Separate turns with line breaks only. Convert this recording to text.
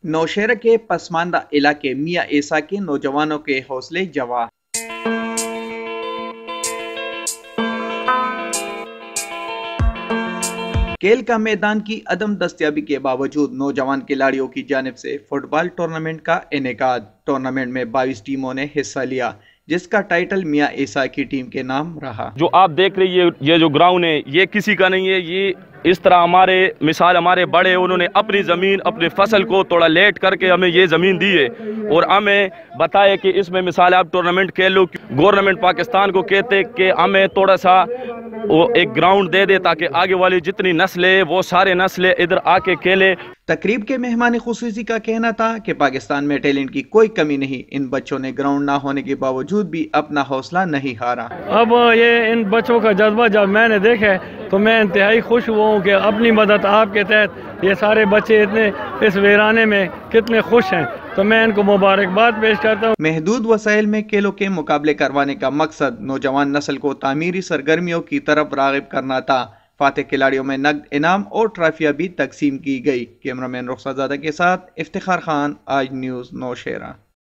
نوشہرہ کے پسماندہ علاقے میاں عیسیٰ کے نوجوانوں کے حوصلے جواں۔ کھیل کا میدان کی عدم دستیابی کے باوجود نوجوان کھلاڑیوں کی جانب سے فٹ بال ٹورنامنٹ کا انعقاد۔ ٹورنامنٹ میں 22 ٹیموں نے حصہ لیا، جس کا ٹائٹل میاں عیسیٰ کی ٹیم کے نام رہا۔
جو آپ دیکھ رہی ہے یہ جو گراؤنڈ ہے یہ کسی کا نہیں ہے، یہ اس طرح ہمارے بڑے انہوں نے اپنی زمین اپنی فصل کو تھوڑا لیٹ کر کے ہمیں یہ زمین دی ہے اور ہمیں بتائے کہ اس میں مثال آپ ٹورنامنٹ کھیل لو۔ گورنمنٹ پاکستان کو کہتے کہ ہمیں تھوڑا سا وہ ایک گراؤنڈ دے دے تاکہ آگے والی جتنی نسلیں وہ سارے نسلیں ادھر آ کے کھیلے۔
تقریب کے مہمان خصوصی کا کہنا تھا کہ پاکستان میں ٹیلنٹ کی کوئی کمی نہیں، ان بچوں نے گراؤنڈ نہ ہونے کے باوجود بھی اپنا حوصلہ نہیں ہارا۔
اب یہ ان بچوں کا جذبہ جب میں نے دیکھا تو میں انتہائی خوش ہوا ہوں کہ اپنی مدد آپ کے تحت یہ سارے بچے اتنے اس ویرانے میں کتنے خوش ہیں، تو میں ان کو مبارکباد پیش کرتا ہوں۔
محدود وسائل میں کھیلوں کے مقابلے کروانے کا مقصد نوجوان نسل کو تعمیری سرگرمیوں کی طرف راغب کرنا تھا۔ فاتح کھلاڑیوں میں نقد انعام اور ٹرافیاں بھی تقسیم کی گئی۔ کیمرہ مین رخصت زادہ کے ساتھ افتخار خان، آج نیوز، نوشہرہ۔